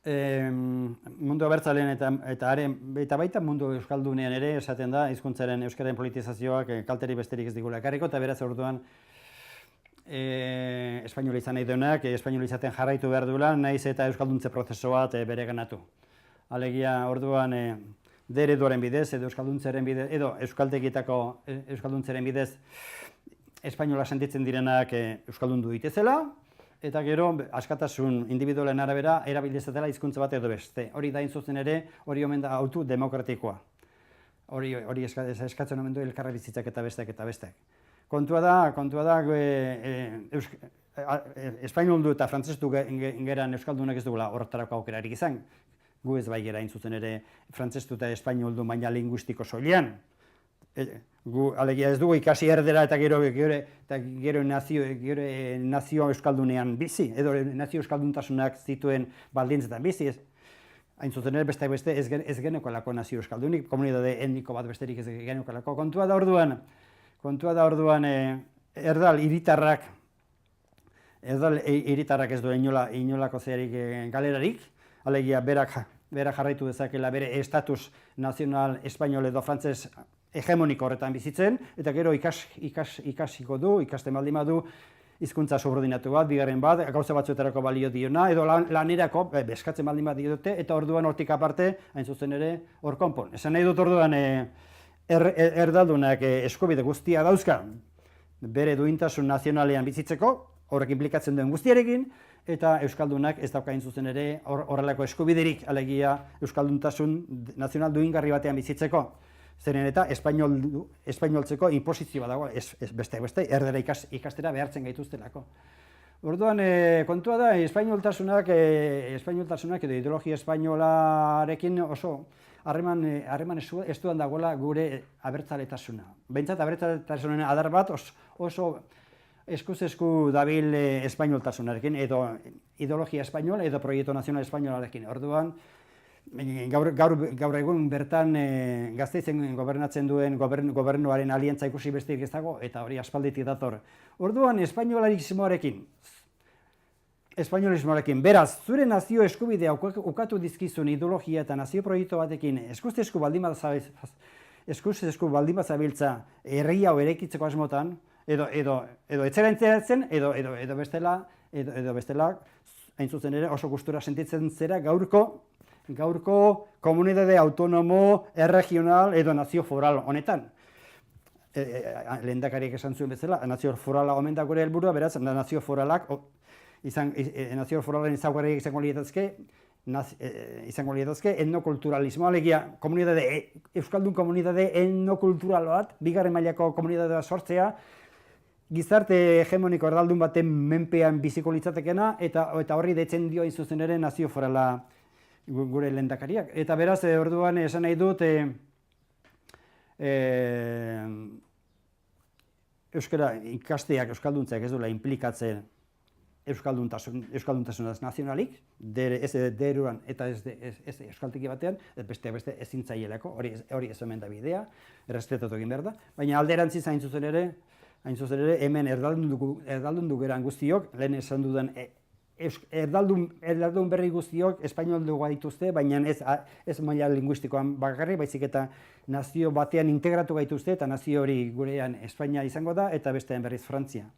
Mundu abertzaleen eta baita mundu euskaldunean ere esaten da euskararen politizazioak kalterik besterik ez digula ekarriko, eta beraz orduan espainola izan nahi duenak, espainola izaten jarraitu behar duela, naiz eta euskalduntze prozesu bat bere ganatu. Alegia orduan D-ereduaren bidez, edo euskalduntzaren bidez, edo euskalduntzaren bidez espainola sentitzen direnak euskaldundu ditezela, eta gero askatasun individualen arabera erabilezatela hizkuntza bat edo beste. Hori da zuzen ere, hori omen da autu demokratikoa. Hori eskatzen omen du elkarra bizitzak eta besteak. Kontua da espainoldu eta frantzesdu geran euskaldunak ez dugula horretarako aukerarik izan. Gu ez bai gera zuzen ere frantzesdu eta espainoldu baina linguistiko soilean. Gu alegia ez dugu ikasi erdera eta gero nazio euskaldunean bizi, edo nazio euskalduntasunak zituen baldintzetan bizi. Hain zuzen ere besteak beste ez genekoelako nazio euskaldunik, komunitate etniko bat besterik ez genekoelako. Kontua da orduan erdal hiritarrak ez du inolako zeharik galerarik, alegia berak jarraitu dezakela bere estatus nazional espainol edo frantzes hegemoniko horretan bizitzen, eta gero ikasiko du, ikasten baldin badu, hizkuntza subordinatu bat, bigarren bat, gauza batzuetarako balio diona, edo lanerako beskatzen baldin bat diote, eta orduan hortik aparte, hain zuzen ere, hor konpon. Esan nahi dut orduan erdaldunak eskubide guztia dauzka, bere duintasun nazionalean bizitzeko, horrek implikatzen duen guztiarekin, eta euskaldunak ez dauka hain zuzen ere horrelako eskubiderik, alegia euskalduntasun nazional duingarri batean bizitzeko. Zeren eta espainoltzeko inposizioa dago, beste, erdera ikastera behartzen gaituztelako. Orduan, kontua da, espainoltasunak edo ideologia espainolarekin oso harreman estuan dagoela gure abertzaletasuna. Behintzat, abertzaletasuna adar bat oso eskuz-esku dabil espainoltasunarekin, edo ideologia espainol, edo proiektu nazional espainolarekin. Orduan, gaur egun bertan Gasteizen gobernatzen duen gobernuaren aliantza ikusi besterik ez dago, eta hori aspalditik dator. Orduan, espainolismoarekin, beraz, zure nazio eskubidea ukatu dizkizun ideologia eta nazio proiektu batekin eskuz-esku baldin bazabiltza herri hau eraikitzeko asmotan, edo etzera entzeratzen, edo bestela, hain zuzen ere oso gustura sentitzen zera gaurko komunitate autonomo, erregional edo nazio foral honetan. Lehendakariak esan zuen bezala, nazio forala omen da gure helburua, beraz, nazio foralen ezaugarriak izango lietazke etnokulturalismoa, alegia euskaldun komunitate etnokultural bat, bigarren mailako komunitatea sortzea, gizarte hegemoniko erdaldun baten menpean biziko litzatekena, eta horri deitzen dio hain zuzen ere nazio forala gure lehendakariak. Eta beraz, orduan esan nahi dut, euskara ikasteak, euskalduntzeak ez duela implikatzen euskalduntasunaz nazionalik, ez deruan eta ez euskaltiki batean, beste ezin zailelako, hori ez omen da bidea, errespetatu egin behar da, baina alderantziz hain zuzen ere, hemen erdaldundu geran guztiok, lehen esan dudan erdaldun berri guztiok espainolduga dituzte, baina ez maila linguistikoan bakarrik, baizik eta nazio batean integratu gaituzte, eta nazio hori gurean Espainia izango da, eta bestean berriz Frantzia.